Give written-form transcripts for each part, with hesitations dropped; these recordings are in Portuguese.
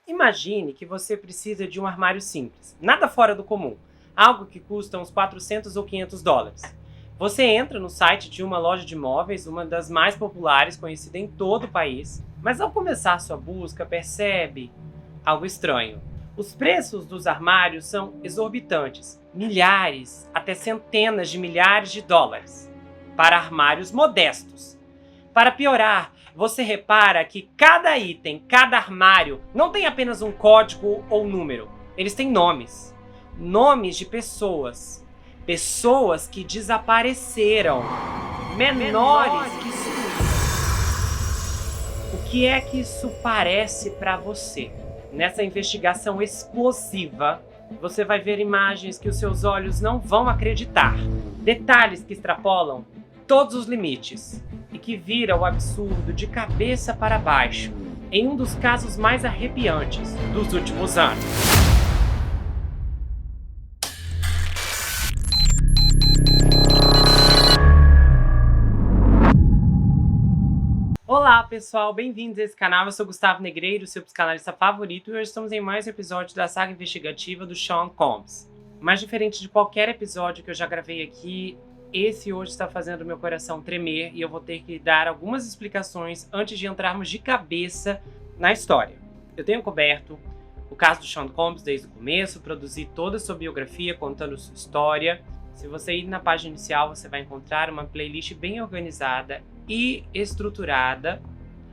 Imagine que você precisa de um armário simples, nada fora do comum, algo que custa uns 400 ou 500 dólares. Você entra no site de uma loja de móveis, uma das mais populares, conhecida em todo o país, mas ao começar sua busca percebe algo estranho. Os preços dos armários são exorbitantes, milhares até centenas de milhares de dólares, para armários modestos. Para piorar, você repara que cada item, cada armário, não tem apenas um código ou número. Eles têm nomes. Nomes de pessoas. Pessoas que desapareceram. Menores que sumiram. O que é que isso parece para você? Nessa investigação explosiva, você vai ver imagens que os seus olhos não vão acreditar. Detalhes que extrapolam todos os limites e que viram o absurdo de cabeça para baixo em um dos casos mais arrepiantes dos últimos anos. Olá pessoal, bem-vindos a esse canal, eu sou Gustavo Negreiro, seu psicanalista favorito, e hoje estamos em mais um episódio da saga investigativa do Sean Combs. Mas diferente de qualquer episódio que eu já gravei aqui, esse hoje está fazendo meu coração tremer e eu vou ter que dar algumas explicações antes de entrarmos de cabeça na história. Eu tenho coberto o caso do Sean Combs desde o começo, produzi toda a sua biografia contando sua história. Se você ir na página inicial, você vai encontrar uma playlist bem organizada e estruturada,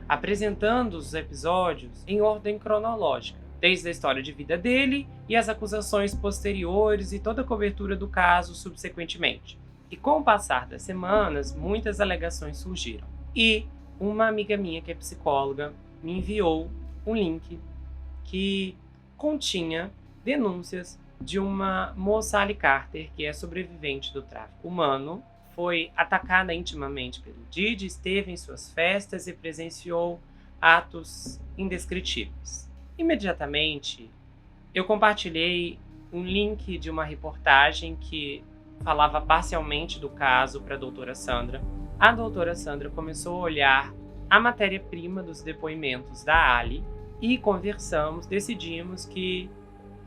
apresentando os episódios em ordem cronológica, desde a história de vida dele e as acusações posteriores e toda a cobertura do caso subsequentemente. E com o passar das semanas, muitas alegações surgiram. E uma amiga minha, que é psicóloga, me enviou um link que continha denúncias de uma moça, Ali Carter, que é sobrevivente do tráfico humano, foi atacada intimamente pelo Didi, esteve em suas festas e presenciou atos indescritíveis. Imediatamente, eu compartilhei um link de uma reportagem que falava parcialmente do caso para a doutora Sandra. A doutora Sandra começou a olhar a matéria-prima dos depoimentos da Ali e conversamos, decidimos que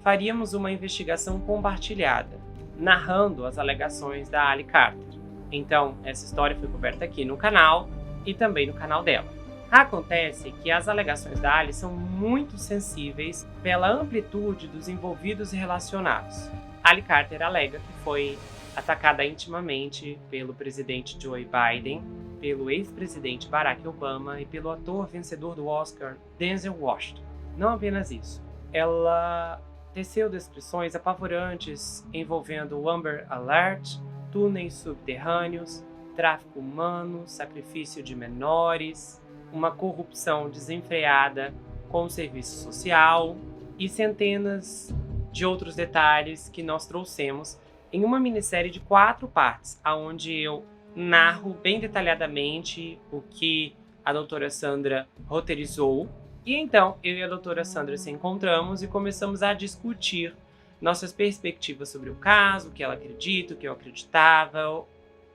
faríamos uma investigação compartilhada, narrando as alegações da Ali Carter. Então, essa história foi coberta aqui no canal e também no canal dela. Acontece que as alegações da Ali são muito sensíveis pela amplitude dos envolvidos e relacionados. Ali Carter alega que foi atacada intimamente pelo presidente Joe Biden, pelo ex-presidente Barack Obama e pelo ator vencedor do Oscar, Denzel Washington. Não apenas isso, ela teceu descrições apavorantes envolvendo o Amber Alert, túneis subterrâneos, tráfico humano, sacrifício de menores, uma corrupção desenfreada com o serviço social e centenas de outros detalhes que nós trouxemos em uma minissérie de 4 partes, onde eu narro bem detalhadamente o que a doutora Sandra roteirizou. E então, eu e a doutora Sandra se encontramos e começamos a discutir nossas perspectivas sobre o caso, o que ela acredita, o que eu acreditava,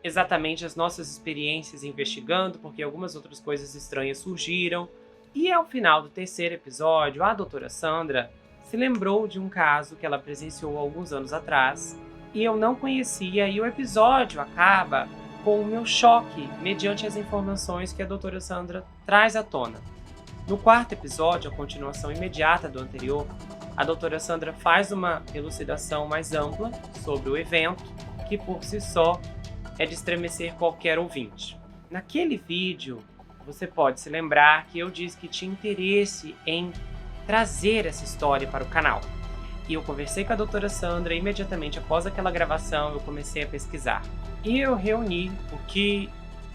exatamente as nossas experiências investigando, porque algumas outras coisas estranhas surgiram. E ao final do 3º episódio, a doutora Sandra se lembrou de um caso que ela presenciou alguns anos atrás, e eu não conhecia, e o episódio acaba com o meu choque mediante as informações que a doutora Sandra traz à tona. No 4º episódio, a continuação imediata do anterior, a doutora Sandra faz uma elucidação mais ampla sobre o evento, que por si só é de estremecer qualquer ouvinte. Naquele vídeo, você pode se lembrar que eu disse que tinha interesse em trazer essa história para o canal. E eu conversei com a doutora Sandra e imediatamente após aquela gravação eu comecei a pesquisar. E eu reuni o que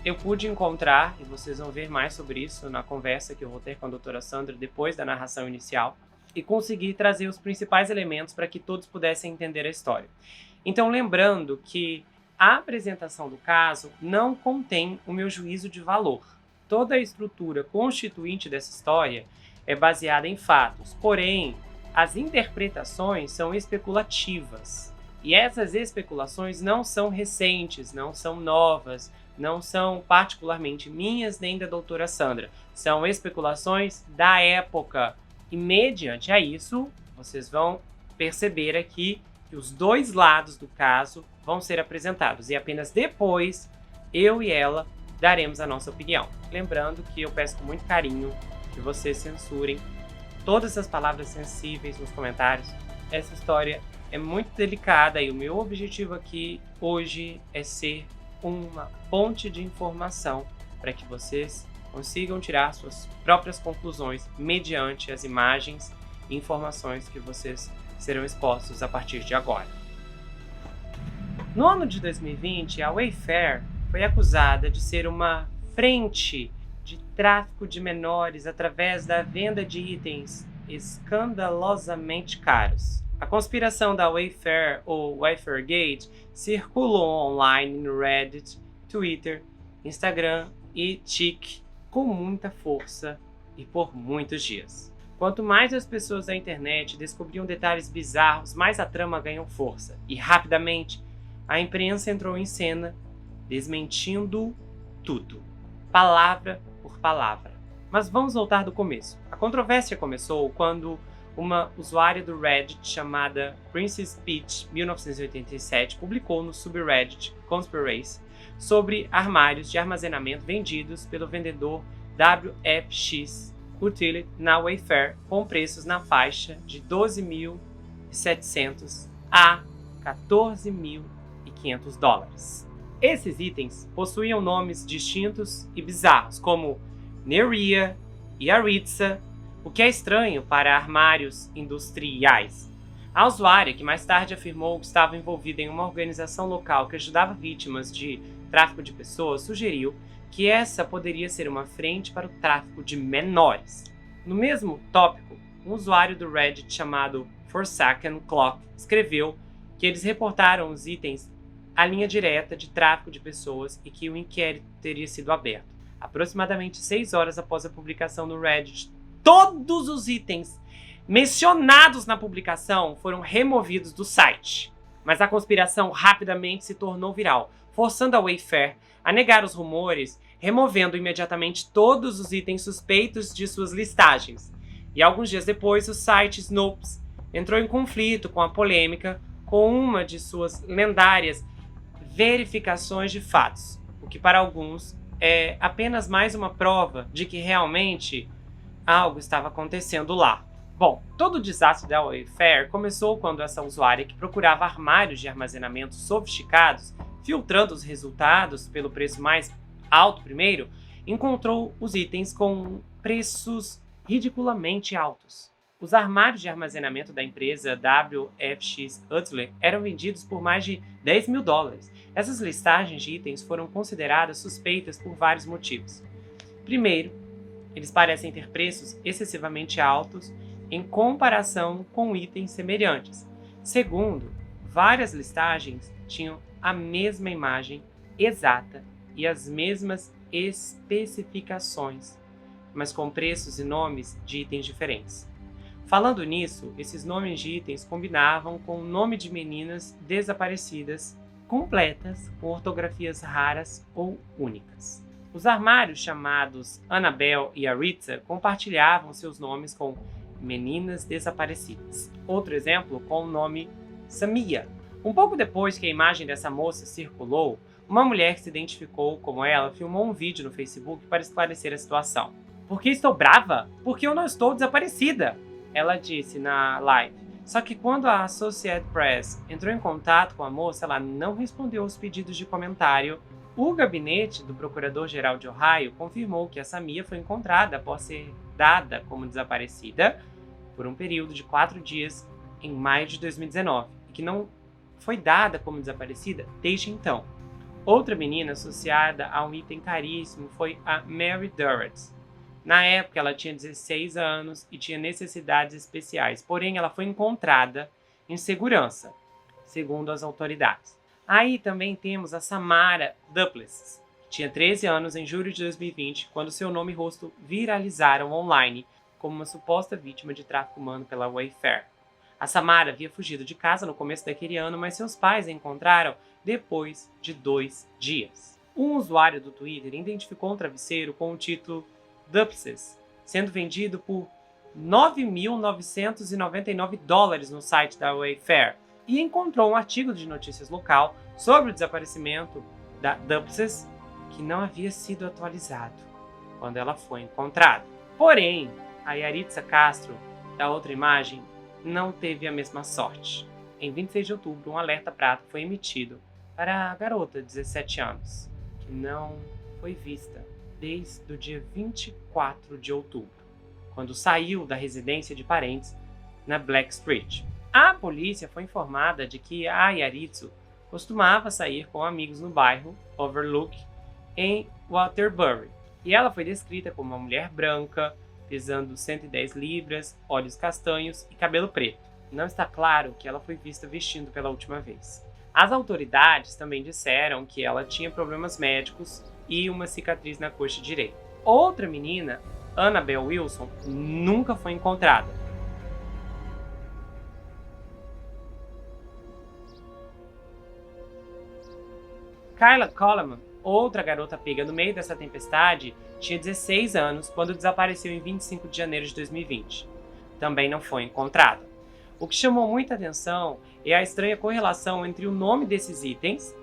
eu pude encontrar, e vocês vão ver mais sobre isso na conversa que eu vou ter com a doutora Sandra depois da narração inicial, e consegui trazer os principais elementos para que todos pudessem entender a história. Então, lembrando que a apresentação do caso não contém o meu juízo de valor. Toda a estrutura constituinte dessa história é baseada em fatos, porém, as interpretações são especulativas. E essas especulações não são recentes, não são novas, não são particularmente minhas nem da doutora Sandra. São especulações da época E mediante a isso, vocês vão perceber aqui que os dois lados do caso vão ser apresentados. E apenas depois, eu e ela daremos a nossa opinião. Lembrando que eu peço com muito carinho que vocês censurem todas as palavras sensíveis nos comentários. Essa história é muito delicada e o meu objetivo aqui hoje é ser uma ponte de informação para que vocês consigam tirar suas próprias conclusões mediante as imagens e informações que vocês serão expostos a partir de agora. No ano de 2020, a Wayfair foi acusada de ser uma frente de tráfico de menores através da venda de itens escandalosamente caros. A conspiração da Wayfair, ou Wayfairgate, circulou online no Reddit, Twitter, Instagram e TikTok com muita força e por muitos dias. Quanto mais as pessoas da internet descobriam detalhes bizarros, mais a trama ganhou força. E rapidamente, a imprensa entrou em cena, desmentindo tudo, palavra por palavra. Mas vamos voltar do começo. A controvérsia começou quando uma usuária do Reddit chamada Princess Peach 1987 publicou no subreddit Conspiracy sobre armários de armazenamento vendidos pelo vendedor WFX Utility na Wayfair com preços na faixa de $12.700 a $14.500. Esses itens possuíam nomes distintos e bizarros, como Neria e Aritza, o que é estranho para armários industriais. A usuária, que mais tarde afirmou que estava envolvida em uma organização local que ajudava vítimas de tráfico de pessoas, sugeriu que essa poderia ser uma frente para o tráfico de menores. No mesmo tópico, um usuário do Reddit chamado Forsaken Clock escreveu que eles reportaram os itens à linha direta de tráfico de pessoas e que o inquérito teria sido aberto. Aproximadamente 6 horas após a publicação no Reddit, todos os itens mencionados na publicação foram removidos do site. Mas a conspiração rapidamente se tornou viral, forçando a Wayfair a negar os rumores, removendo imediatamente todos os itens suspeitos de suas listagens. E alguns dias depois, o site Snopes entrou em conflito com a polêmica com uma de suas lendárias verificações de fatos, o que para alguns é apenas mais uma prova de que realmente algo estava acontecendo lá. Bom, todo o desastre da Wayfair começou quando essa usuária, que procurava armários de armazenamento sofisticados, filtrando os resultados pelo preço mais alto primeiro, encontrou os itens com preços ridiculamente altos. Os armários de armazenamento da empresa WFX Utility eram vendidos por mais de $10 mil. Essas listagens de itens foram consideradas suspeitas por vários motivos. Primeiro, eles parecem ter preços excessivamente altos em comparação com itens semelhantes. Segundo, várias listagens tinham a mesma imagem exata e as mesmas especificações, mas com preços e nomes de itens diferentes. Falando nisso, esses nomes de itens combinavam com o nome de meninas desaparecidas, completas, com ortografias raras ou únicas. Os armários chamados Annabelle e Aritza compartilhavam seus nomes com meninas desaparecidas. Outro exemplo com o nome Samia. Um pouco depois que a imagem dessa moça circulou, uma mulher que se identificou como ela filmou um vídeo no Facebook para esclarecer a situação. "Por que estou brava? Porque eu não estou desaparecida", ela disse na live. Só que quando a Associated Press entrou em contato com a moça, ela não respondeu aos pedidos de comentário. O gabinete do Procurador-Geral de Ohio confirmou que a Samia foi encontrada após ser dada como desaparecida por um período de 4 dias em maio de 2019 e que não foi dada como desaparecida desde então. Outra menina associada a um item caríssimo foi a Mary Durrett. Na época, ela tinha 16 anos e tinha necessidades especiais, porém ela foi encontrada em segurança, segundo as autoridades. Aí também temos a Samara Duplessis, que tinha 13 anos em julho de 2020, quando seu nome e rosto viralizaram online como uma suposta vítima de tráfico humano pela Wayfair. A Samara havia fugido de casa no começo daquele ano, mas seus pais a encontraram depois de 2 dias. Um usuário do Twitter identificou um travesseiro com o título Duplessis, sendo vendido por $9.999 no site da Wayfair e encontrou um artigo de notícias local sobre o desaparecimento da Dupsess que não havia sido atualizado quando ela foi encontrada. Porém, a Yaritza Castro, da outra imagem, não teve a mesma sorte. Em 26 de outubro, um alerta prata foi emitido para a garota de 17 anos, que não foi vista desde o dia 24 de outubro, quando saiu da residência de parentes na Black Street. A polícia foi informada de que a Yaritza costumava sair com amigos no bairro Overlook, em Waterbury, e ela foi descrita como uma mulher branca, pesando 110 libras, olhos castanhos e cabelo preto. Não está claro que ela foi vista vestindo pela última vez. As autoridades também disseram que ela tinha problemas médicos e uma cicatriz na coxa direita. Outra menina, Annabelle Wilson, nunca foi encontrada. Kyla Coleman, outra garota pega no meio dessa tempestade, tinha 16 anos quando desapareceu em 25 de janeiro de 2020. Também não foi encontrada. O que chamou muita atenção é a estranha correlação entre o nome desses itens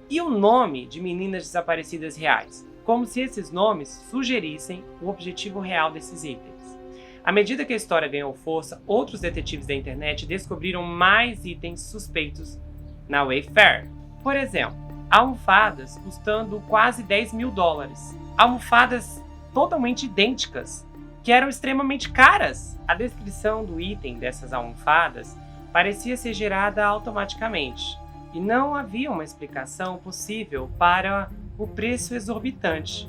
e o nome de meninas desaparecidas reais, como se esses nomes sugerissem o objetivo real desses itens. À medida que a história ganhou força, outros detetives da internet descobriram mais itens suspeitos na Wayfair. Por exemplo, almofadas custando quase $10 mil. Almofadas totalmente idênticas, que eram extremamente caras. A descrição do item dessas almofadas parecia ser gerada automaticamente, e não havia uma explicação possível para o preço exorbitante.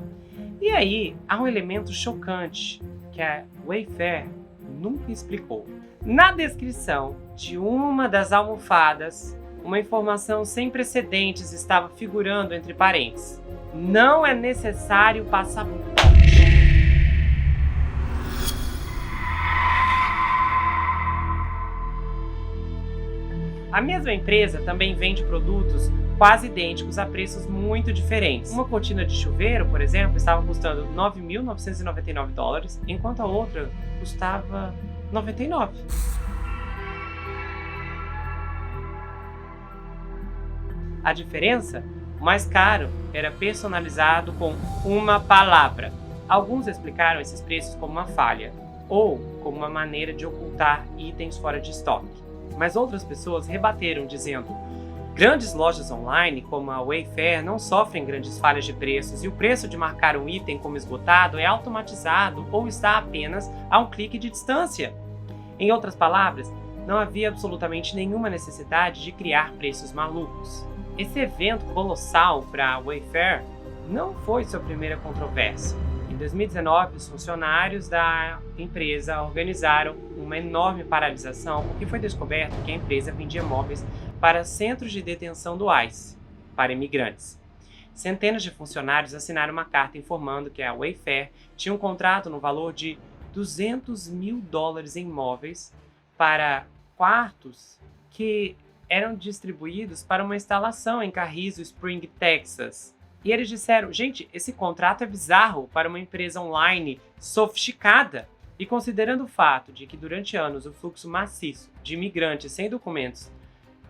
E aí, há um elemento chocante que a Wayfair nunca explicou. Na descrição de uma das almofadas, uma informação sem precedentes estava figurando entre parênteses: não é necessário passaporte. A mesma empresa também vende produtos quase idênticos a preços muito diferentes. Uma cortina de chuveiro, por exemplo, estava custando $9.999, enquanto a outra custava $99. A diferença? O mais caro era personalizado com uma palavra. Alguns explicaram esses preços como uma falha ou como uma maneira de ocultar itens fora de estoque. Mas outras pessoas rebateram dizendo: grandes lojas online como a Wayfair não sofrem grandes falhas de preços e o preço de marcar um item como esgotado é automatizado ou está apenas a um clique de distância. Em outras palavras, não havia absolutamente nenhuma necessidade de criar preços malucos. Esse evento colossal para a Wayfair não foi sua primeira controvérsia. Em 2019, os funcionários da empresa organizaram uma enorme paralisação porque foi descoberto que a empresa vendia móveis para centros de detenção do ICE, para imigrantes. Centenas de funcionários assinaram uma carta informando que a Wayfair tinha um contrato no valor de $200 mil em móveis para quartos que eram distribuídos para uma instalação em Carrizo Spring, Texas. E eles disseram: gente, esse contrato é bizarro para uma empresa online sofisticada. E considerando o fato de que durante anos o fluxo maciço de imigrantes sem documentos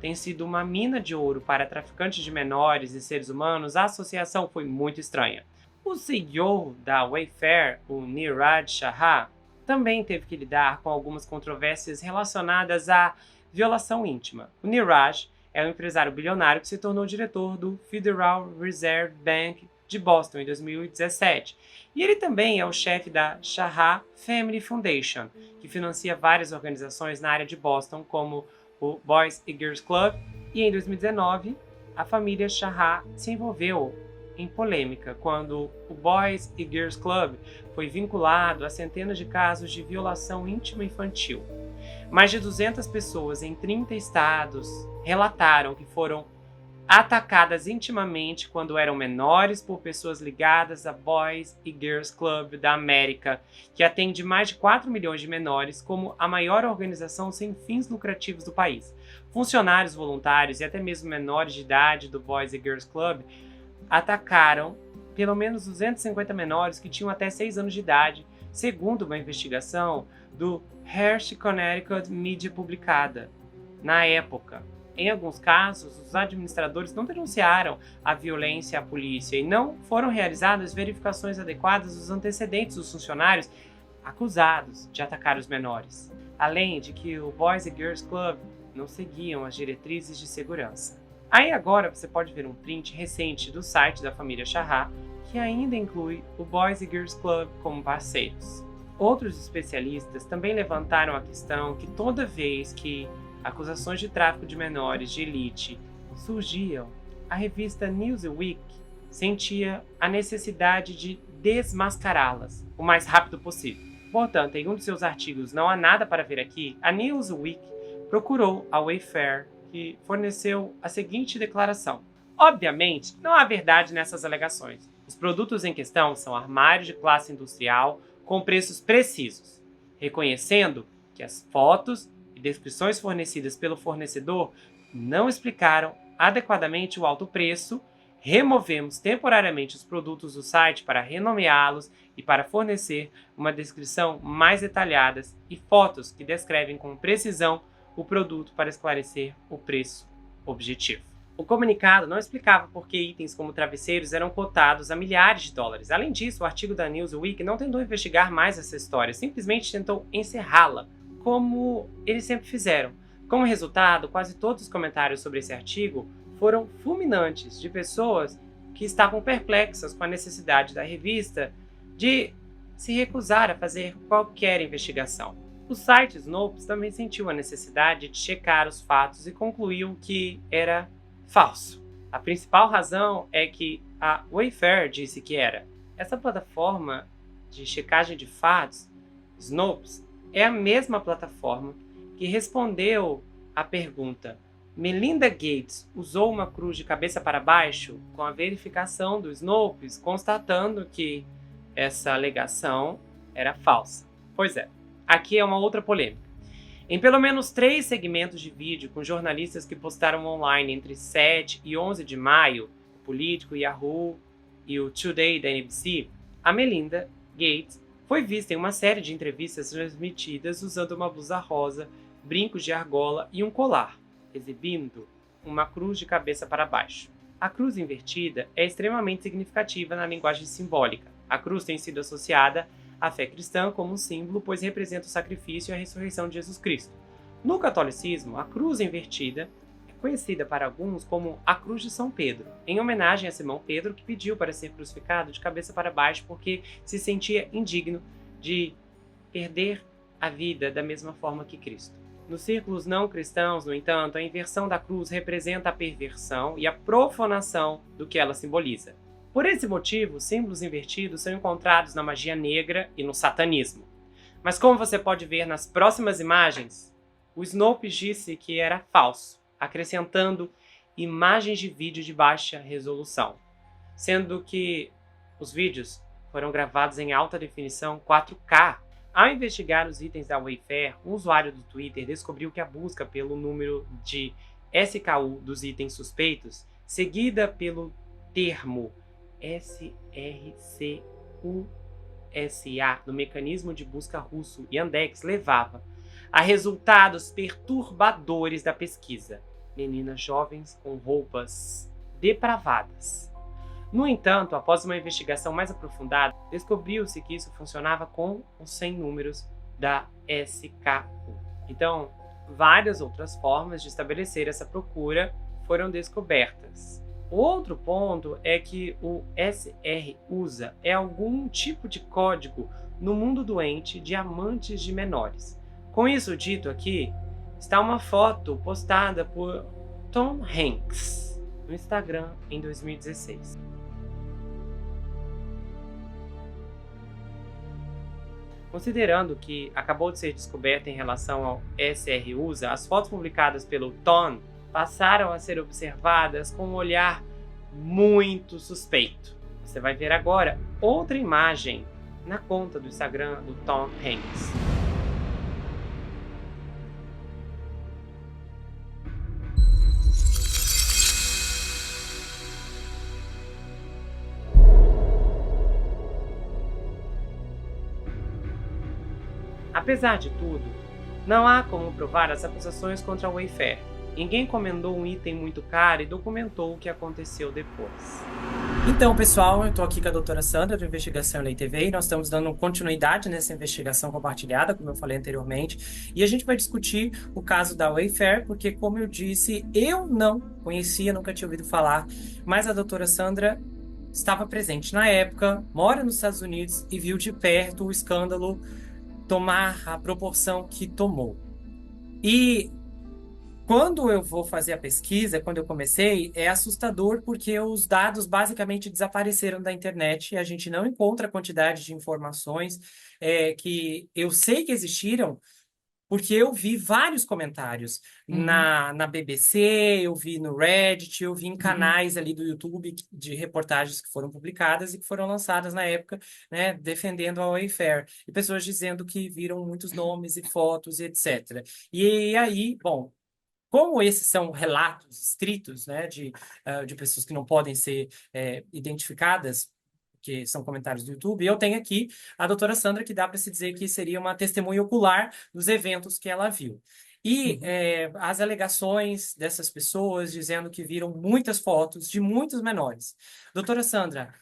tem sido uma mina de ouro para traficantes de menores e seres humanos, a associação foi muito estranha. O CEO da Wayfair, o Neeraj Shah, também teve que lidar com algumas controvérsias relacionadas à violação íntima. O Neeraj é um empresário bilionário que se tornou diretor do Federal Reserve Bank de Boston em 2017. E ele também é o chefe da Shah Family Foundation, que financia várias organizações na área de Boston, como o Boys and Girls Club. E em 2019, a família Shah se envolveu em polêmica quando o Boys and Girls Club foi vinculado a centenas de casos de violação íntima infantil. Mais de 200 pessoas em 30 estados relataram que foram atacadas intimamente quando eram menores por pessoas ligadas a Boys and Girls Club da América, que atende mais de 4 milhões de menores, como a maior organização sem fins lucrativos do país. Funcionários voluntários e até mesmo menores de idade do Boys and Girls Club atacaram pelo menos 250 menores que tinham até 6 anos de idade. Segundo uma investigação, do Hershey Connecticut Media publicada na época. Em alguns casos, os administradores não denunciaram a violência à polícia e não foram realizadas verificações adequadas dos antecedentes dos funcionários acusados de atacar os menores, além de que o Boys and Girls Club não seguiam as diretrizes de segurança. Aí agora você pode ver um print recente do site da família Charra, que ainda inclui o Boys and Girls Club como parceiros. Outros especialistas também levantaram a questão que toda vez que acusações de tráfico de menores de elite surgiam, a revista Newsweek sentia a necessidade de desmascará-las o mais rápido possível. Portanto, em um de seus artigos Não Há Nada para Ver Aqui, a Newsweek procurou a Wayfair, que forneceu a seguinte declaração: obviamente, não há verdade nessas alegações. Os produtos em questão são armários de classe industrial com preços precisos, reconhecendo que as fotos e descrições fornecidas pelo fornecedor não explicaram adequadamente o alto preço. Removemos temporariamente os produtos do site para renomeá-los e para fornecer uma descrição mais detalhada e fotos que descrevem com precisão o produto para esclarecer o preço objetivo. O comunicado não explicava por que itens como travesseiros eram cotados a milhares de dólares. Além disso, o artigo da Newsweek não tentou investigar mais essa história, simplesmente tentou encerrá-la, como eles sempre fizeram. Como resultado, quase todos os comentários sobre esse artigo foram fulminantes, de pessoas que estavam perplexas com a necessidade da revista de se recusar a fazer qualquer investigação. O site Snopes também sentiu a necessidade de checar os fatos e concluiu que era falso. A principal razão é que a Wayfair disse que era. Essa plataforma de checagem de fatos, Snopes, é a mesma plataforma que respondeu à pergunta: Melinda Gates usou uma cruz de cabeça para baixo, com a verificação do Snopes constatando que essa alegação era falsa. Pois é, aqui é uma outra polêmica. Em pelo menos 3 segmentos de vídeo com jornalistas que postaram online entre 7 e 11 de maio, o Político, Yahoo e o Today da NBC, a Melinda Gates foi vista em uma série de entrevistas transmitidas usando uma blusa rosa, brincos de argola e um colar, exibindo uma cruz de cabeça para baixo. A cruz invertida é extremamente significativa na linguagem simbólica. A cruz tem sido associada à fé cristã como um símbolo, pois representa o sacrifício e a ressurreição de Jesus Cristo. No catolicismo, a cruz invertida é conhecida para alguns como a Cruz de São Pedro, em homenagem a Simão Pedro, que pediu para ser crucificado de cabeça para baixo porque se sentia indigno de perder a vida da mesma forma que Cristo. Nos círculos não cristãos, no entanto, a inversão da cruz representa a perversão e a profanação do que ela simboliza. Por esse motivo, símbolos invertidos são encontrados na magia negra e no satanismo. Mas como você pode ver nas próximas imagens, o Snopes disse que era falso, acrescentando imagens de vídeo de baixa resolução, sendo que os vídeos foram gravados em alta definição 4K. Ao investigar os itens da Wayfair, um usuário do Twitter descobriu que a busca pelo número de SKU dos itens suspeitos, seguida pelo termo SRCUSA no mecanismo de busca russo Yandex, levava a resultados perturbadores da pesquisa: meninas jovens com roupas depravadas. No entanto, após uma investigação mais aprofundada, descobriu-se que isso funcionava com os 100 números da SKU. Então, várias outras formas de estabelecer essa procura foram descobertas. Outro ponto é que o SRUSA é algum tipo de código no mundo doente de amantes de menores. Com isso dito aqui, está uma foto postada por Tom Hanks no Instagram em 2016. Considerando que acabou de ser descoberta em relação ao SRUSA, as fotos publicadas pelo Tom passaram a ser observadas com um olhar muito suspeito. Você vai ver agora outra imagem na conta do Instagram do Tom Hanks. A Apesar de tudo, não há como provar as acusações contra a Wayfair. Ninguém encomendou um item muito caro e documentou o que aconteceu depois. Então, pessoal, eu estou aqui com a doutora Sandra, do Investigação Lei TV, e nós estamos dando continuidade nessa investigação compartilhada, como eu falei anteriormente, e a gente vai discutir o caso da Wayfair, porque, como eu disse, eu não conhecia, nunca tinha ouvido falar, mas a doutora Sandra estava presente na época, mora nos Estados Unidos e viu de perto o escândalo tomar a proporção que tomou. E quando eu vou fazer a pesquisa, quando eu comecei, é assustador porque os dados basicamente desapareceram da internet e a gente não encontra a quantidade de informações que eu sei que existiram, porque eu vi vários comentários Uhum, na BBC, eu vi no Reddit, eu vi em uhum. canais ali do YouTube de reportagens que foram publicadas e que foram lançadas na época, né, defendendo a Wayfair. E pessoas dizendo que viram muitos nomes e fotos e etc. E aí, bom, como esses são relatos escritos, né, de pessoas que não podem ser identificadas, que são comentários do YouTube, eu tenho aqui a doutora Sandra, que dá para se dizer que seria uma testemunha ocular dos eventos que ela viu. E Uhum. as alegações dessas pessoas dizendo que viram muitas fotos de muitos menores. Doutora Sandra,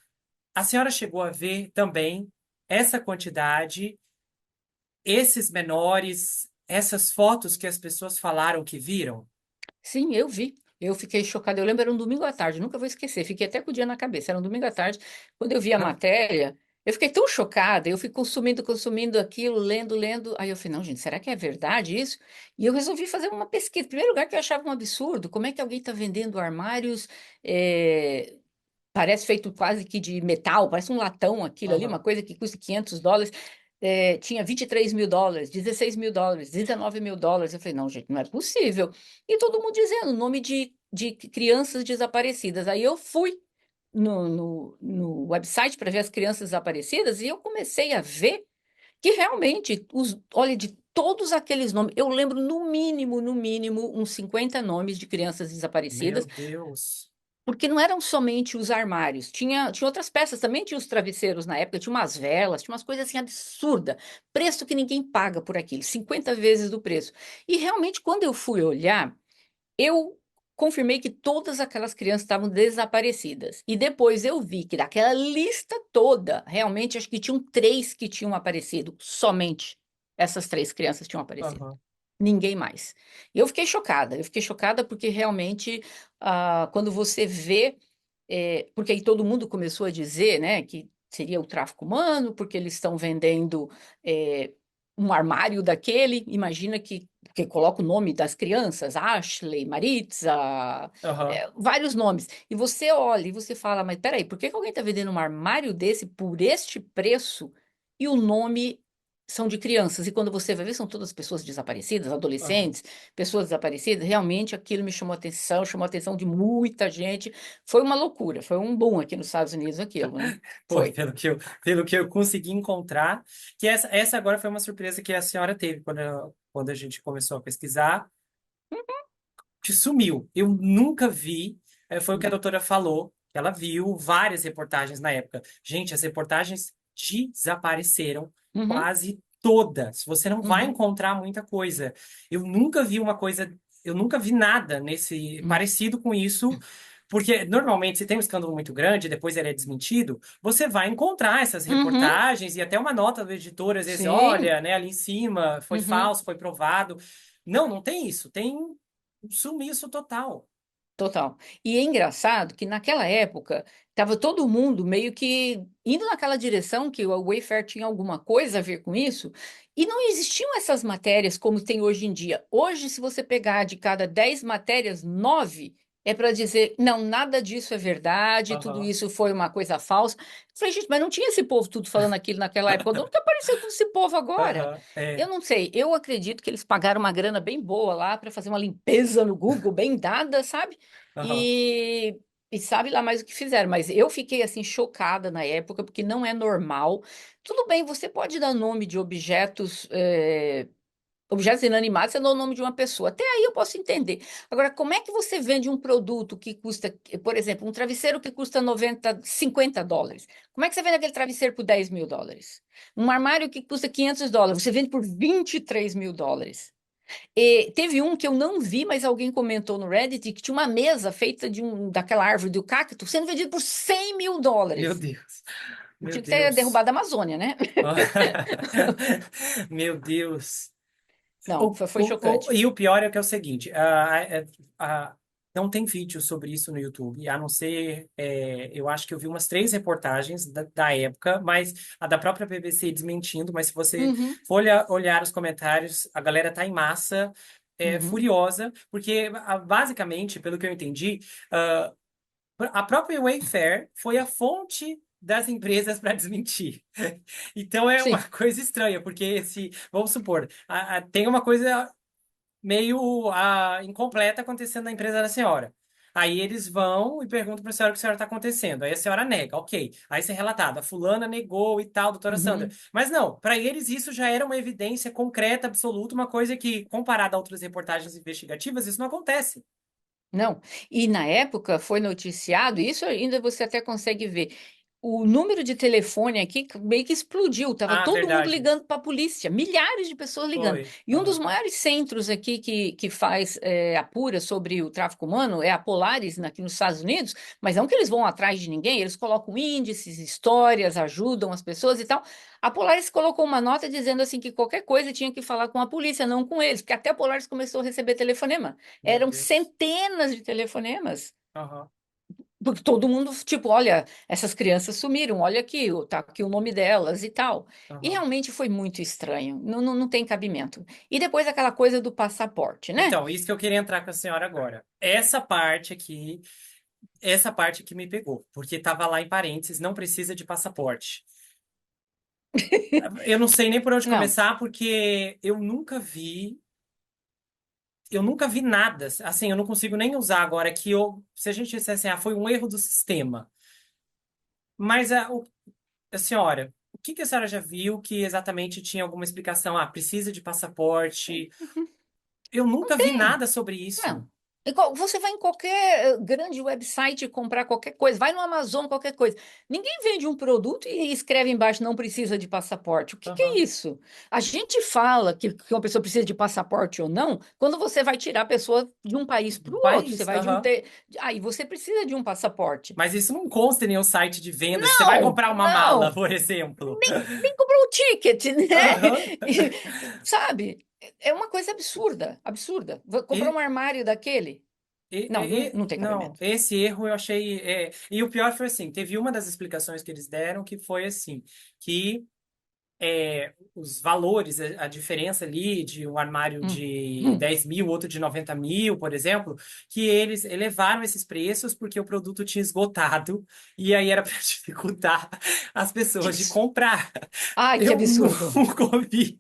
a senhora chegou a ver também essa quantidade, esses menores, essas fotos que as pessoas falaram que viram? Sim, eu vi. Eu fiquei chocada. Eu lembro, era um domingo à tarde, nunca vou esquecer. Fiquei até com o dia na cabeça. Era um domingo à tarde. Quando eu vi a matéria, eu fiquei tão chocada. Eu fui consumindo, consumindo aquilo, lendo, lendo. Aí eu falei, não, gente, será que é verdade isso? E eu resolvi fazer uma pesquisa. Em primeiro lugar, que eu achava um absurdo. Como é que alguém está vendendo armários? Parece feito quase que de metal, parece um latão aquilo ali, uma Aham. coisa que custa US$ 500. Tinha US$ 23.000, US$ 16.000, US$ 19.000. Eu falei, não, gente, não é possível. E todo mundo dizendo nome de crianças desaparecidas. Aí eu fui no website para ver as crianças desaparecidas e eu comecei a ver que realmente, olha, de todos aqueles nomes, eu lembro no mínimo, uns 50 nomes de crianças Meu desaparecidas. Deus. Porque não eram somente os armários, tinha outras peças, também tinha os travesseiros na época, tinha umas velas, tinha umas coisas assim absurdas, preço que ninguém paga por aquilo, 50 vezes do preço. E realmente, quando eu fui olhar, eu confirmei que todas aquelas crianças estavam desaparecidas. E depois eu vi que daquela lista toda, realmente acho que tinham três que tinham aparecido, somente essas três crianças tinham aparecido. Aham. Ninguém mais. Eu fiquei chocada porque realmente, quando você vê, porque aí todo mundo começou a dizer, né, que seria o tráfico humano, porque eles estão vendendo é, um armário daquele, imagina que coloca o nome das crianças, Ashley, Maritza, Aham. vários nomes, e você olha e você fala, mas peraí, por que que alguém está vendendo um armário desse por este preço e o nome são de crianças, e quando você vai ver, são todas pessoas desaparecidas, Aham. adolescentes, pessoas desaparecidas. Realmente aquilo me chamou a atenção de muita gente. Foi uma loucura, foi um boom aqui nos Estados Unidos aquilo, né? Pô, Foi. pelo que eu consegui encontrar, que essa agora foi uma surpresa que a senhora teve quando a gente começou a pesquisar, que sumiu. Eu nunca vi, foi o que a Não. doutora falou, que ela viu várias reportagens na época. Gente, as reportagens desapareceram Uhum, quase todas. Você não vai uhum, encontrar muita coisa. Eu nunca vi uma coisa, eu nunca vi nada nesse uhum, parecido com isso. Porque normalmente, se tem um escândalo muito grande, e depois ele é desmentido, você vai encontrar essas uhum, reportagens e até uma nota do editor, às vezes, sim, olha, né, ali em cima, foi uhum. falso, foi provado. Não, não tem isso. Tem um sumiço total. Total. E é engraçado que naquela época estava todo mundo meio que indo naquela direção que o Wayfair tinha alguma coisa a ver com isso, e não existiam essas matérias como tem hoje em dia. Hoje, se você pegar de cada 10 matérias, 9 é para dizer, não, nada disso é verdade, tudo Aham, isso foi uma coisa falsa. Eu falei, gente, mas não tinha esse povo tudo falando aquilo naquela época. De onde que apareceu todo esse povo agora? aham, Eu não sei, eu acredito que eles pagaram uma grana bem boa lá para fazer uma limpeza no Google, bem dada, sabe? aham, E, e sabe lá mais o que fizeram, mas eu fiquei assim chocada na época, porque não é normal. Tudo bem, você pode dar nome de objetos Objetos inanimados, você dá o nome de uma pessoa. Até aí eu posso entender. Agora, como é que você vende um produto que custa, por exemplo, um travesseiro que custa 90, US$ 50? Como é que você vende aquele travesseiro por US$ 10.000? Um armário que custa US$ 500, você vende por US$ 23.000. E teve um que eu não vi, mas alguém comentou no Reddit que tinha uma mesa feita daquela árvore do cacto sendo vendida por US$ 100.000. Meu Deus. Meu Tinha que ter Deus. derrubado a Amazônia, né? Meu Deus. Não, foi chocante. E o pior é que é o seguinte, a- não tem vídeo sobre isso no YouTube, a não ser, eu acho que eu vi umas 3 reportagens da época, mas a da própria BBC desmentindo, mas se você Uhum, for olhar os comentários, a galera tá em massa, uhum. furiosa, porque basicamente, pelo que eu entendi, ah, a própria Wayfair foi a fonte das empresas para desmentir. Então é uma Sim. coisa estranha, porque se, vamos supor, tem uma coisa meio incompleta acontecendo na empresa da senhora. Aí eles vão e perguntam para a senhora o que a senhora está acontecendo. Aí a senhora nega, ok. Aí isso é relatado, a fulana negou e tal, doutora Sandra. Uhum. Mas não, para eles isso já era uma evidência concreta, absoluta, uma coisa que, comparada a outras reportagens investigativas, isso não acontece. Não. E na época foi noticiado, isso ainda você até consegue ver. O número de telefone aqui meio que explodiu, estava Ah, todo mundo verdade. ligando para a polícia, milhares de pessoas ligando. Foi. E um dos Aham. maiores centros aqui que faz apura sobre o tráfico humano é a Polaris, aqui nos Estados Unidos, mas não que eles vão atrás de ninguém, eles colocam índices, histórias, ajudam as pessoas e tal. A Polaris colocou uma nota dizendo assim que qualquer coisa tinha que falar com a polícia, não com eles, porque até a Polaris começou a receber telefonema. Meu Eram Deus. centenas de telefonemas. Aham. Porque todo mundo, tipo, olha, essas crianças sumiram, olha aqui, tá aqui o nome delas e tal. E Aham. realmente foi muito estranho, não tem cabimento. E depois aquela coisa do passaporte, né? Então, isso que eu queria entrar com a senhora agora. Essa parte aqui me pegou, porque estava lá em parênteses, não precisa de passaporte. Eu não sei nem por onde Não, começar, porque eu nunca vi nada. Assim, eu não consigo nem usar agora que se a gente dissesse, foi um erro do sistema. Mas a senhora, o que que a senhora já viu que exatamente tinha alguma explicação? Ah, precisa de passaporte. Eu não nunca vi tem. nada sobre isso. Não. Você vai em qualquer grande website comprar qualquer coisa, vai no Amazon, qualquer coisa. Ninguém vende um produto e escreve embaixo não precisa de passaporte. O que que é Aham. isso? A gente fala que uma pessoa precisa de passaporte ou não quando você vai tirar a pessoa de um país para Do o outro. Você país, vai de um. aham. Aí você precisa de um passaporte. Mas isso não consta em nenhum site de vendas. Você vai Não, comprar uma mala, não. por exemplo. Nem comprou o ticket, né? Aham. Sabe? É uma coisa absurda, absurda. Vou comprar um E, armário daquele? Não tem não, cabimento. esse erro eu achei. E o pior foi assim: teve uma das explicações que eles deram que foi assim, que os valores, a diferença ali de um armário Hum, de hum. 10 mil, outro de 90 mil, por exemplo, que eles elevaram esses preços porque o produto tinha esgotado e aí era para dificultar as pessoas de comprar. Ai, que Eu absurdo. nunca ouvi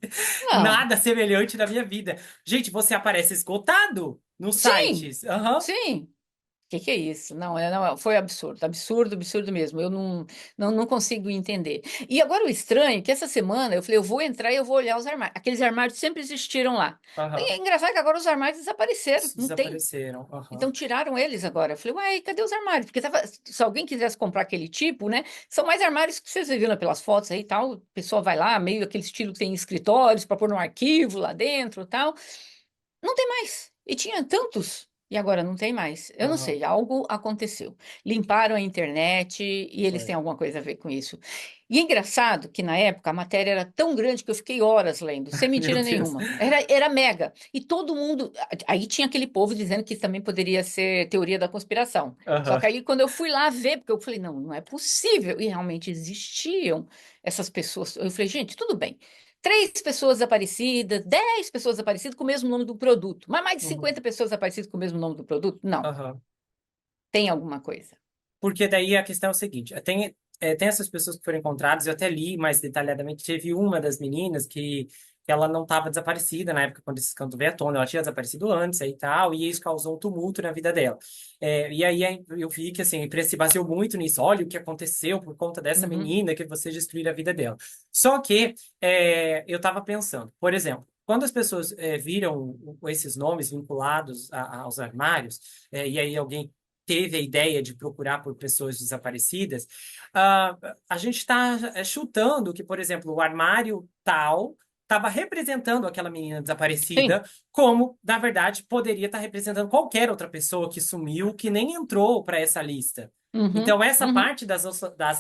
Não, nada semelhante na minha vida. Gente, você aparece esgotado nos sim, sites. Aham. sim. Que é isso? Não, foi absurdo, absurdo, absurdo mesmo. Eu não consigo entender. E agora o estranho é que essa semana eu falei, eu vou entrar e eu vou olhar os armários. Aqueles armários sempre existiram lá. E Aham. é engraçado que agora os armários desapareceram, não tem. Desapareceram. Aham. Então tiraram eles agora. Eu falei, uai, cadê os armários? Porque se alguém quisesse comprar aquele tipo, né? São mais armários que vocês viram pelas fotos aí e tal. O pessoal vai lá, meio aquele estilo que tem escritórios para pôr um arquivo lá dentro e tal. Não tem mais. E tinha tantos. E agora não tem mais. Eu não Aham. sei, algo aconteceu. Limparam a internet e eles Foi. têm alguma coisa a ver com isso. E é engraçado que na época a matéria era tão grande que eu fiquei horas lendo, sem Meu mentira Deus. nenhuma. Era mega. E todo mundo. Aí tinha aquele povo dizendo que isso também poderia ser teoria da conspiração. Só Aham. que aí quando eu fui lá ver, porque eu falei, não é possível. E realmente existiam essas pessoas. Eu falei, gente, tudo bem. 3 pessoas desaparecidas, 10 pessoas desaparecidas com o mesmo nome do produto. Mas mais de Uhum. 50 pessoas desaparecidas com o mesmo nome do produto? Não, Aham. tem alguma coisa. Porque daí a questão é o seguinte: tem essas pessoas que foram encontradas, eu até li mais detalhadamente. Teve uma das meninas que ela não estava desaparecida na época quando esse canto veio à tona, ela tinha desaparecido antes aí e tal, e isso causou um tumulto na vida dela. E aí eu vi que assim, a imprensa se baseou muito nisso: olha o que aconteceu por conta dessa Uhum, menina, que você destruiu a vida dela. Só que eu estava pensando, por exemplo. quando as pessoas viram esses nomes vinculados aos armários, e aí alguém teve a ideia de procurar por pessoas desaparecidas, a gente está chutando que, por exemplo, o armário tal estava representando aquela menina Sim. desaparecida, como, na verdade, poderia estar representando qualquer outra pessoa que sumiu, que nem entrou para essa lista. Uhum, Então, essa uhum. parte das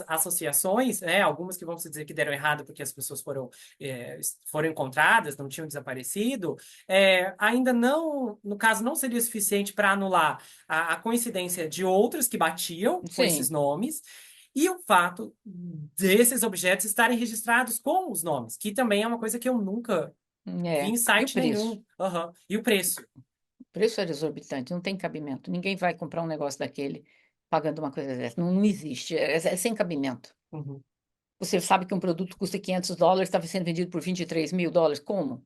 associações, né, algumas que vão se dizer que deram errado porque as pessoas foram encontradas, não tinham desaparecido, ainda não, no caso, não seria suficiente para anular a coincidência de outras que batiam com esses Sim. nomes e o fato desses objetos estarem registrados com os nomes, que também é uma coisa que eu nunca vi É. em E o site preço? nenhum. Aham. E o preço? O preço era exorbitante, não tem cabimento. Ninguém vai comprar um negócio daquele pagando uma coisa dessa. Não, não existe. É sem cabimento. Uhum. Você sabe que um produto custa US$ 500, estava sendo vendido por US$ 23.000. Como?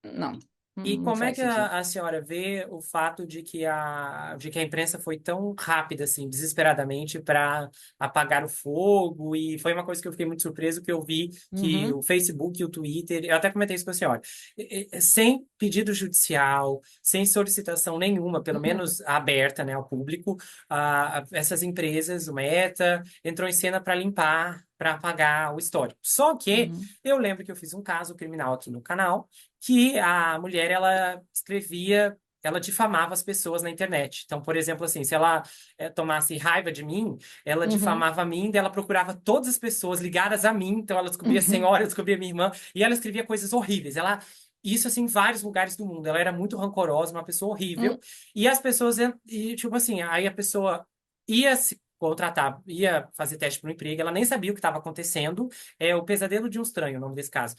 Não, E não como é faz que sentido. a senhora vê o fato de que a imprensa foi tão rápida, assim, desesperadamente para apagar o fogo? E foi uma coisa que eu fiquei muito surpreso, que eu vi que Uhum, o Facebook e o Twitter, eu até comentei isso com a senhora, sem pedido judicial, sem solicitação nenhuma, pelo uhum, menos aberta, né, ao público, essas empresas, o Meta, entrou em cena para limpar, para apagar o histórico. Só que uhum, eu lembro que eu fiz um caso criminal aqui no canal, que a mulher ela escrevia, ela difamava as pessoas na internet. Então, por exemplo, assim, se ela tomasse raiva de mim, ela uhum, difamava a mim, daí ela procurava todas as pessoas ligadas a mim, então ela descobria a uhum, senhora, descobria a minha irmã, e ela escrevia coisas horríveis. Ela isso assim em vários lugares do mundo. Ela era muito rancorosa, uma pessoa horrível, uhum, e as pessoas e tipo assim, aí a pessoa ia se contratar, ia fazer teste para um emprego, ela nem sabia o que estava acontecendo. É o pesadelo de um estranho, o nome desse caso.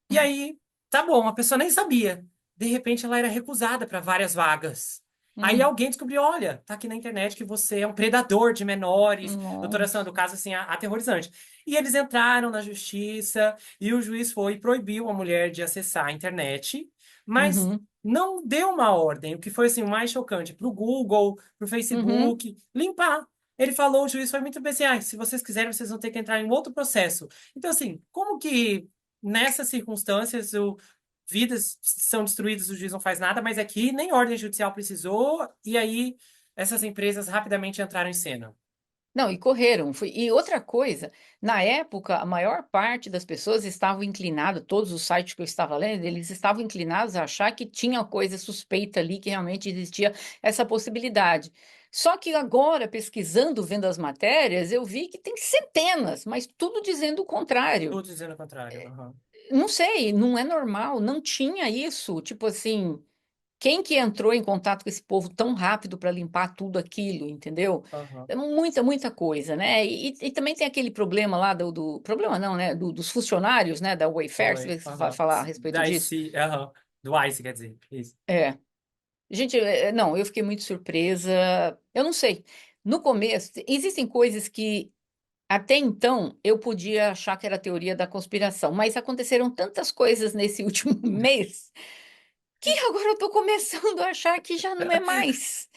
E aí, tá bom, a pessoa nem sabia. De repente, ela era recusada para várias vagas. Aí uhum. alguém descobriu, olha, tá aqui na internet que você é um predador de menores. Doutora Sandra, o Nossa. caso assim, aterrorizante. E eles entraram na justiça e o juiz foi e proibiu a mulher de acessar a internet, mas Uhum, não deu uma ordem, o que foi assim o mais chocante para o Google, para o uhum. Facebook, limpar. Ele falou, o juiz foi muito bem assim, se vocês quiserem, vocês vão ter que entrar em outro processo. Então, assim, como que nessas circunstâncias, vidas são destruídas, o juiz não faz nada, mas aqui nem ordem judicial precisou, e aí essas empresas rapidamente entraram em cena. Não, e correram. E outra coisa, na época, a maior parte das pessoas estavam inclinadas, todos os sites que eu estava lendo, eles estavam inclinados a achar que tinha coisa suspeita ali, que realmente existia essa possibilidade. Só que agora, pesquisando, vendo as matérias, eu vi que tem centenas, mas tudo dizendo o contrário. Tudo dizendo o contrário. Aham, Não sei, não é normal, não tinha isso. Tipo assim. Quem que entrou em contato com esse povo tão rápido para limpar tudo aquilo, entendeu? aham. É muita, muita coisa, né? E também tem aquele problema lá problema não, né? Dos funcionários, né? Da Wayfair, Oi, você vai aham. falar a respeito Da disso? IC, aham. Do ICE, quer dizer. Isso. É. Gente, não, eu fiquei muito surpresa. Eu não sei. No começo, existem coisas que até então eu podia achar que era teoria da conspiração, mas aconteceram tantas coisas nesse último mês que agora eu estou começando a achar que já não é mais.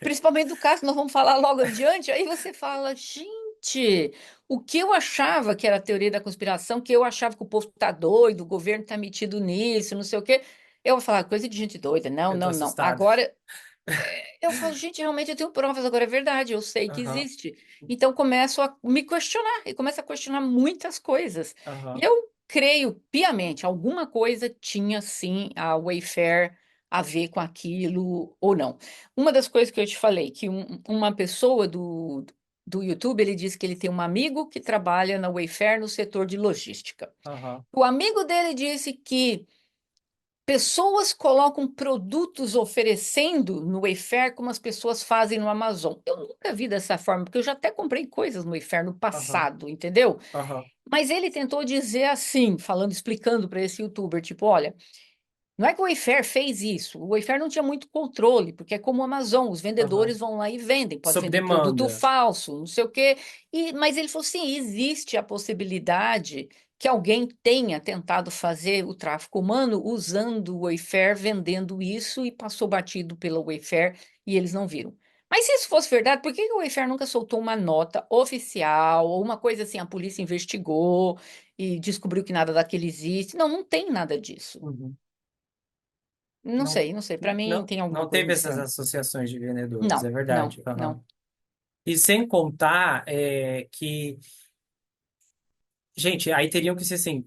Principalmente do caso que nós vamos falar logo adiante, aí você fala, gente, o que eu achava que era a teoria da conspiração, que eu achava que o povo tá doido, o governo tá metido nisso, não sei o quê, eu vou falar coisa de gente doida, não, Eu tô não, não. assustado. Agora, eu falo, gente, realmente eu tenho provas, agora é verdade, eu sei que Aham, existe. Então começo a me questionar, e começo a questionar muitas coisas. E aham, eu creio piamente, alguma coisa tinha sim a Wayfair a ver com aquilo ou não. Uma das coisas que eu te falei, que uma pessoa do YouTube, ele disse que ele tem um amigo que trabalha na Wayfair no setor de logística. aham, O amigo dele disse que pessoas colocam produtos oferecendo no Wayfair como as pessoas fazem no Amazon. Eu nunca vi dessa forma, porque eu já até comprei coisas no Wayfair no aham, passado, entendeu? aham, Mas ele tentou dizer assim, falando, explicando para esse youtuber, tipo, olha, não é que o Wayfair fez isso, o Wayfair não tinha muito controle, porque é como o Amazon, os aham. vendedores vão lá e vendem, pode Sob vender produto demanda. falso, não sei o quê. Mas ele falou, sim, existe a possibilidade que alguém tenha tentado fazer o tráfico humano usando o Wayfair, vendendo isso e passou batido pela Wayfair e eles não viram. Mas se isso fosse verdade, por que que o Wayfair nunca soltou uma nota oficial ou uma coisa assim, a polícia investigou e descobriu que nada daquilo existe? Não, não tem nada disso. Uhum. Não Não, sei, não sei. Para mim não, tem alguma não coisa teve essas estranha. associações de vendedores, é Não, não, verdade. Aham. não. E sem contar que, gente, aí teriam que ser assim,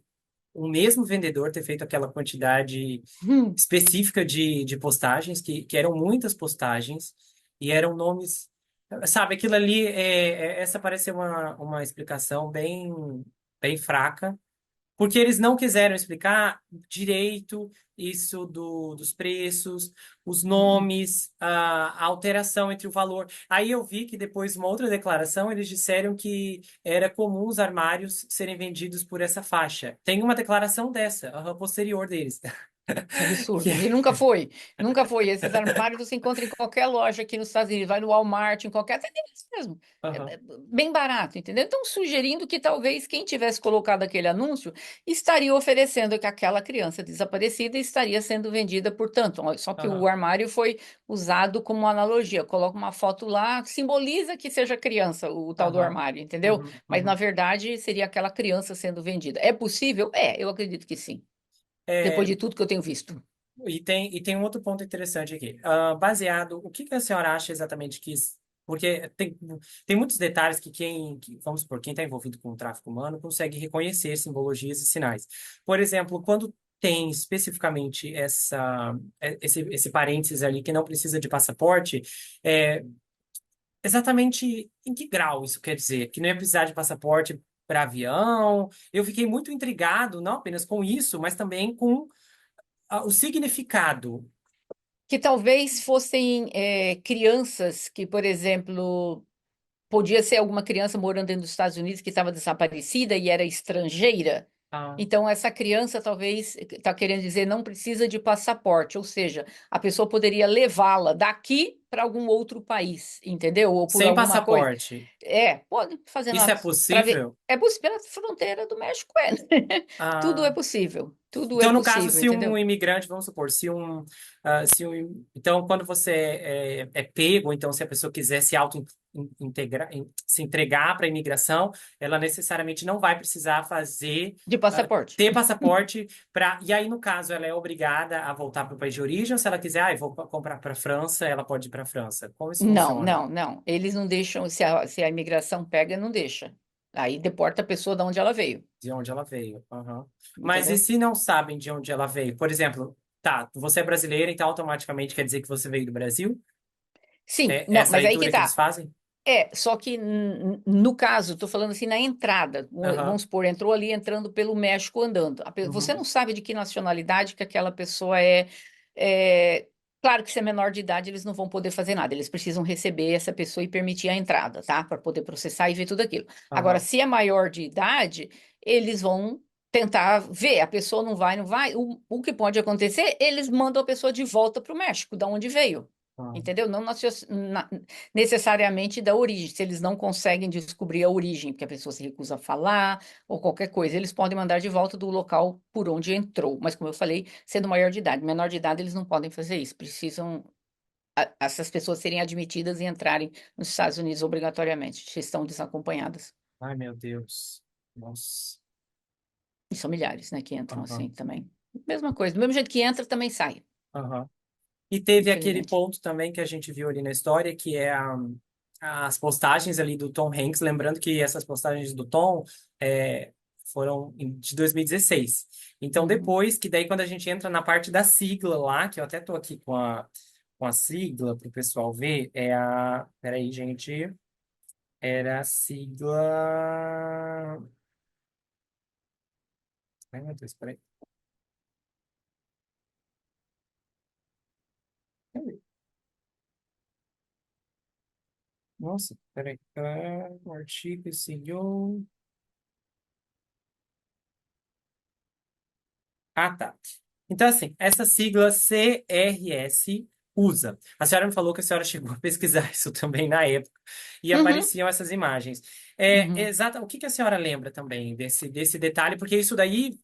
o mesmo vendedor ter feito aquela quantidade Hum, específica de postagens, que eram muitas postagens, e eram nomes. Sabe, aquilo ali, essa parece ser uma explicação bem fraca, porque eles não quiseram explicar direito isso dos preços, os hum. nomes, a alteração entre o valor. Aí eu vi que depois, uma outra declaração, eles disseram que era comum os armários serem vendidos por essa faixa. Tem uma declaração dessa, posterior deles. Que Que absurdo. E é- nunca foi. Nunca foi. Esses armários você encontra em qualquer loja aqui nos Estados Unidos. Vai no Walmart, em qualquer. Até deles mesmo. Aham, Bem barato, entendeu? Então, sugerindo que talvez quem tivesse colocado aquele anúncio estaria oferecendo que aquela criança desaparecida estaria sendo vendida por tanto. Só que o aham, armário foi usado como uma analogia. Coloca uma foto lá, simboliza que seja criança, o tal do aham, armário, entendeu? uhum, Mas, na uhum. verdade, seria aquela criança sendo vendida. É possível? É, eu acredito que sim. Depois É, de tudo que eu tenho visto. e tem um outro ponto interessante aqui. Baseado, o que que a senhora acha exatamente que. Porque tem muitos detalhes vamos supor, quem está envolvido com o tráfico humano consegue reconhecer simbologias e sinais. Por exemplo, quando tem especificamente esse parênteses ali que não precisa de passaporte, é, exatamente em que grau isso quer dizer? Que não ia precisar de passaporte para avião? Eu fiquei muito intrigado, não apenas com isso, mas também com o significado. Que talvez fossem crianças que, por exemplo, podia ser alguma criança morando dentro dos Estados Unidos que estava desaparecida e era estrangeira. Ah, Então, essa criança talvez está querendo dizer não precisa de passaporte, ou seja, a pessoa poderia levá-la daqui para algum outro país, entendeu? Ou por sem alguma coisa. passaporte. Pode fazer Isso uma. é possível? É possível, pela fronteira do México, é. Tudo é Ah, possível. Tudo é então, no caso, possível, se um entendeu? imigrante, vamos supor, então, quando você é pego, então, se a pessoa quiser se auto-integrar, se entregar para a imigração, ela necessariamente não vai precisar De passaporte. ter passaporte e aí, no caso, ela é obrigada a voltar para o país de origem, ou se ela quiser, eu vou comprar para a França, ela pode ir para a França. Como isso Não, funciona? não, não. Eles não deixam, se a imigração pega, não deixa. Aí deporta a pessoa de onde ela veio, De onde ela veio. Aham. Mas e entendeu? se não sabem de onde ela veio? Por exemplo, tá, você é brasileira, então automaticamente quer dizer que você veio do Brasil? Sim, É não, essa mas aí que leitura que eles tá. fazem? Só que no caso, estou falando assim, na entrada, Aham. vamos supor, entrou ali entrando pelo México andando. Você Uhum. não sabe de que nacionalidade que aquela pessoa é. é- Claro que se é menor de idade, eles não vão poder fazer nada, eles precisam receber essa pessoa e permitir a entrada, tá? Para poder processar e ver tudo aquilo. Agora, Aham. se é maior de idade, eles vão tentar ver, a pessoa não vai, não vai. O que pode acontecer, eles mandam a pessoa de volta para o México, da onde veio. Aham. Entendeu? Não necessariamente da origem. Se eles não conseguem descobrir a origem, porque a pessoa se recusa a falar ou qualquer coisa, eles podem mandar de volta do local por onde entrou. Mas, como eu falei, sendo maior de idade. Menor de idade, eles não podem fazer isso. Precisam essas pessoas serem admitidas e entrarem nos Estados Unidos obrigatoriamente, se estão desacompanhadas. Ai, meu Deus. Nossa. E são milhares, né, que entram Aham. assim também. Mesma coisa. Do mesmo jeito que entra, também sai, Aham. E teve aquele infelizmente. ponto também que a gente viu ali na história, que é as postagens ali do Tom Hanks, lembrando que essas postagens do Tom foram de 2016. Então, Uhum. depois, que daí quando a gente entra na parte da sigla lá, que eu até tô aqui com a sigla para o pessoal ver, Peraí, gente. Era a sigla. Ai, meu Deus, peraí. Nossa, peraí. O artigo seguiu. Ah, tá. Então, assim, essa sigla CRS usa. A senhora me falou que a senhora chegou a pesquisar isso também na época e Uhum. apareciam essas imagens. Uhum. Exata. O que que a senhora lembra também desse detalhe? Porque isso daí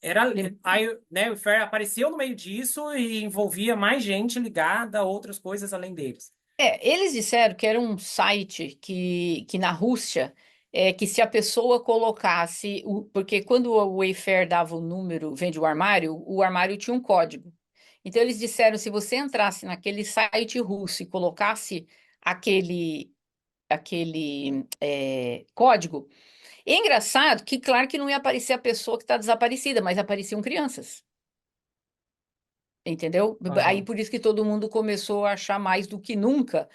era. Lem- Aí, né, o Fair apareceu no meio disso e envolvia mais gente ligada a outras coisas além deles. Eles disseram que era um site que na Rússia, que se a pessoa colocasse, porque quando o Wayfair dava o número, vende o armário tinha um código. Então eles disseram, se você entrasse naquele site russo e colocasse aquele código, é engraçado que, claro que não ia aparecer a pessoa que está desaparecida, mas apareciam crianças. Entendeu? Aí Aham, por isso que todo mundo começou a achar mais do que nunca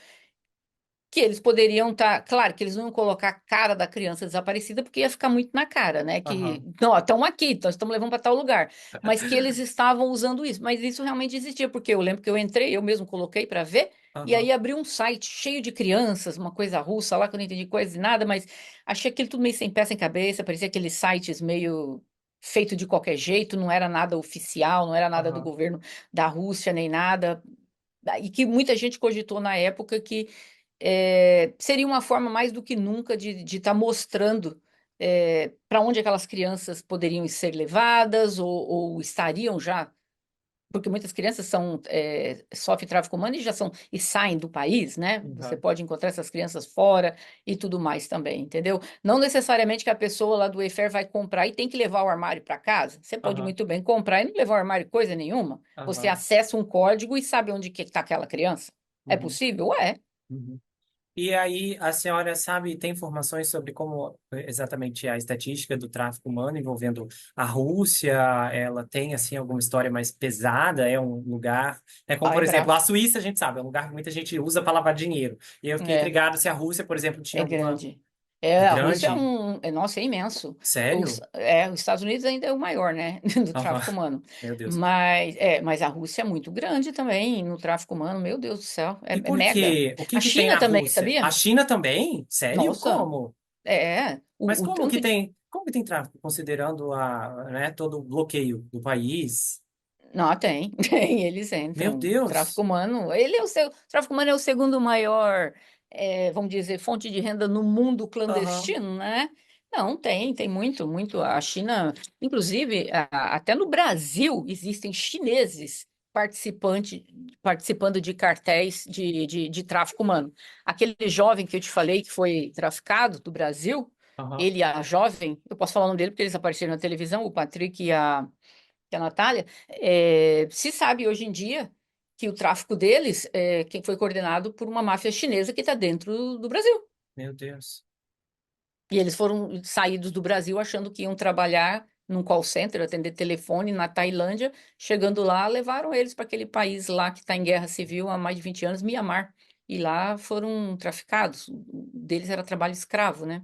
que eles poderiam estar, claro que eles não iam colocar a cara da criança desaparecida, porque ia ficar muito na cara, né? Que, aham, não, estão aqui, nós estamos levando para tal lugar. Mas que eles estavam usando isso. Mas isso realmente existia, porque eu lembro que eu entrei, eu mesmo coloquei para ver, e aham, aí abriu um site cheio de crianças, uma coisa russa lá, que eu não entendi coisa de nada, mas achei aquilo tudo meio sem pé, sem cabeça, parecia aqueles sites meio feito de qualquer jeito, não era nada oficial, não era nada do aham. governo da Rússia, nem nada. E que muita gente cogitou na época que seria uma forma mais do que nunca de estar mostrando para onde aquelas crianças poderiam ser levadas ou estariam já, porque muitas crianças sofrem tráfico humano e já são e saem do país, né? Você Aham, pode encontrar essas crianças fora e tudo mais também, entendeu? Não necessariamente que a pessoa lá do Wayfair vai comprar e tem que levar o armário para casa. Você pode aham, muito bem comprar e não levar o armário coisa nenhuma. Você aham, acessa um código e sabe onde que está aquela criança. É uhum, possível? É. uhum. E aí, a senhora sabe, tem informações sobre como exatamente é a estatística do tráfico humano envolvendo a Rússia? Ela tem, assim, alguma história mais pesada? É um lugar... É como, Ah, por é exemplo, bravo. a Suíça, a gente sabe, é um lugar que muita gente usa para lavar dinheiro. E eu fiquei É, intrigado se a Rússia, por exemplo, tinha é alguma... grande. É A Rússia grande? nossa, é imenso. Sério? Os Estados Unidos ainda é o maior, né, do Aham. tráfico humano. Meu Deus. Mas a Rússia é muito grande também no tráfico humano, meu Deus do céu, E é por mega. quê? O que A que tem China na também, Rússia? A sabia? China também? Sério? Nossa, Como? Mas o tanto de. como que tem tráfico, considerando né, todo o bloqueio do país? Não, tem, tem, eles Meu entram. O tráfico Deus! humano, o tráfico humano é o segundo maior, vamos dizer, fonte de renda no mundo Aham, clandestino, né? Não, tem muito, muito. A China, inclusive, até no Brasil existem chineses participando de cartéis de tráfico humano. Aquele jovem que eu te falei que foi traficado do Brasil, aham. ele, a jovem, eu posso falar o nome dele porque eles apareceram na televisão, o Patrick e a Natália, se sabe hoje em dia que o tráfico deles quem foi coordenado por uma máfia chinesa que está dentro do Brasil. Meu Deus. E eles foram saídos do Brasil achando que iam trabalhar num call center, atender telefone na Tailândia. Chegando lá, levaram eles para aquele país lá que está em guerra civil há mais de 20 anos, Mianmar. E lá foram traficados. O deles era trabalho escravo, né?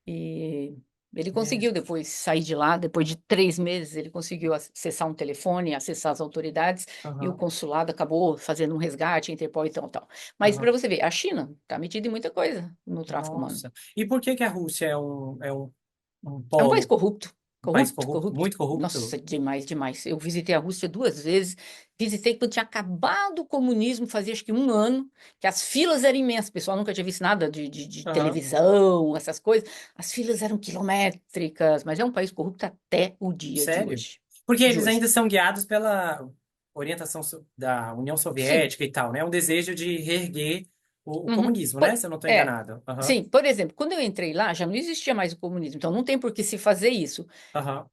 E ele Meu- conseguiu depois sair de lá, depois de 3 meses, ele conseguiu acessar um telefone, acessar as autoridades, e o Aham, consulado acabou fazendo um resgate, Interpol e tal, tal. Mas para aham. você ver, a China está metida em muita coisa no tráfico humano. Nossa. E por que que a Rússia um É um país polo, corrupto, um país corrupto, corrupto, corrupto. muito corrupto? Nossa, demais, demais. Eu visitei a Rússia 2 vezes. Visitei quando tinha acabado o comunismo, fazia acho que um ano, que as filas eram imensas. O pessoal nunca tinha visto nada de Aham. televisão, essas coisas. As filas eram quilométricas, mas é um país corrupto até o dia de Sério? hoje. Porque De eles hoje. ainda são guiados pela orientação da União Sim. Soviética e tal, né? Um desejo de reerguer o Uhum. comunismo, né? Se eu não estou É, enganado. Aham, sim, por exemplo, quando eu entrei lá, já não existia mais o comunismo, então não tem por que se fazer isso. aham.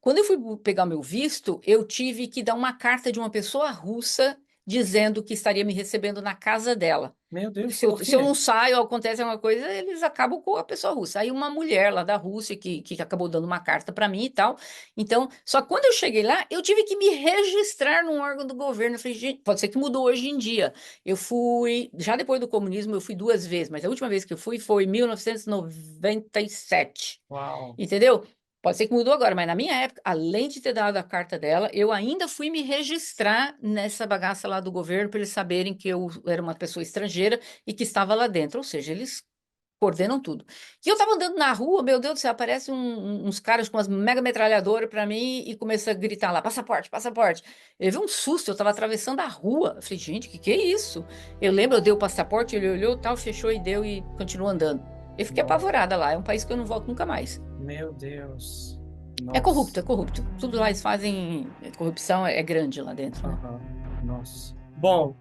Quando eu fui pegar o meu visto, eu tive que dar uma carta de uma pessoa russa dizendo que estaria me recebendo na casa dela. Meu Deus, Se eu, por se eu quê? não saio, acontece alguma coisa, eles acabam com a pessoa russa. Aí uma mulher lá da Rússia que acabou dando uma carta para mim e tal. Então, só que quando eu cheguei lá, eu tive que me registrar num órgão do governo. Eu falei, gente, pode ser que mudou hoje em dia. Eu fui, já depois do comunismo, eu fui 2 vezes, mas a última vez que eu fui foi em 1997. Uau. Entendeu? Pode ser que mudou agora, mas na minha época, além de ter dado a carta dela, eu ainda fui me registrar nessa bagaça lá do governo para eles saberem que eu era uma pessoa estrangeira e que estava lá dentro. Ou seja, eles coordenam tudo. E eu estava andando na rua, meu Deus do céu, aparece uns caras com umas mega metralhadoras para mim e começa a gritar lá: passaporte, passaporte. Eu vi um susto, eu estava atravessando a rua. Eu falei, gente, que é isso? Eu lembro, eu dei o passaporte, ele olhou, tal, fechou e deu e continuou andando. Eu fiquei Nossa. apavorada lá, é um país que eu não volto nunca mais. Meu Deus. É corrupto, Nossa. é corrupto. Tudo lá eles fazem. Corrupção é grande lá dentro, né? Aham. Nossa. Bom,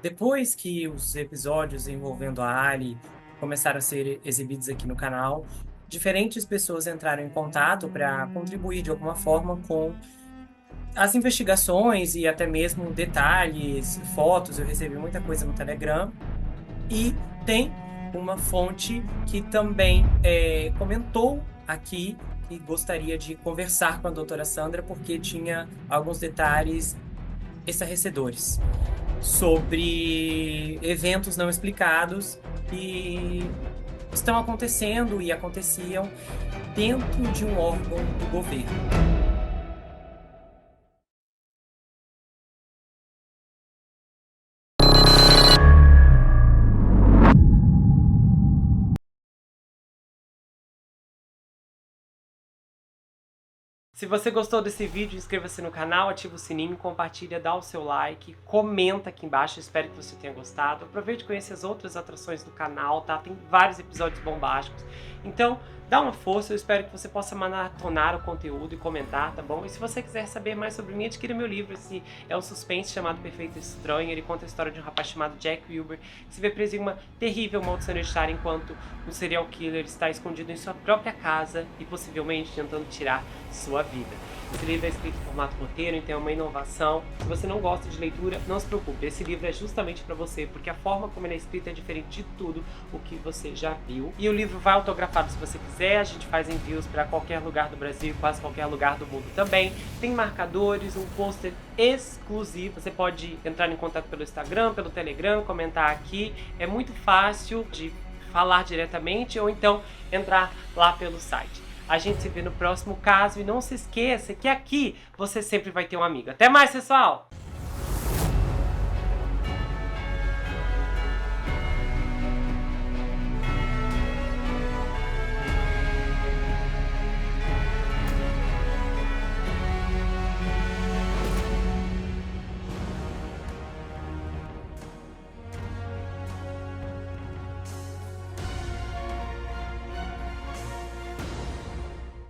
depois que os episódios envolvendo a Ali começaram a ser exibidos aqui no canal, diferentes pessoas entraram em contato para contribuir de alguma forma com as investigações e até mesmo detalhes, fotos. Eu recebi muita coisa no Telegram. E tem uma fonte que também comentou aqui que gostaria de conversar com a doutora Sandra porque tinha alguns detalhes estarrecedores sobre eventos não explicados que estão acontecendo e aconteciam dentro de um órgão do governo. Se você gostou desse vídeo, inscreva-se no canal, ativa o sininho, compartilha, dá o seu like, comenta aqui embaixo, espero que você tenha gostado. Aproveite e conheça as outras atrações do canal, tá? Tem vários episódios bombásticos. Então, dá uma força, eu espero que você possa maratonar o conteúdo e comentar, tá bom? E se você quiser saber mais sobre mim, adquira meu livro. Esse é um suspense chamado Perfeito Estranho. Ele conta a história de um rapaz chamado Jack Wilbur, que se vê preso em uma terrível maldição hereditária enquanto um serial killer está escondido em sua própria casa e possivelmente tentando tirar sua vida. Esse livro é escrito em formato roteiro, então é uma inovação. Se você não gosta de leitura, não se preocupe. Esse livro é justamente para você, porque a forma como ele é escrito é diferente de tudo o que você já viu. E o livro vai autografado se você quiser. A gente faz envios para qualquer lugar do Brasil, quase qualquer lugar do mundo também. Tem marcadores, um pôster exclusivo. Você pode entrar em contato pelo Instagram, pelo Telegram, comentar aqui. É muito fácil de falar diretamente ou então entrar lá pelo site. A gente se vê no próximo caso e não se esqueça que aqui você sempre vai ter um amigo. Até mais, pessoal!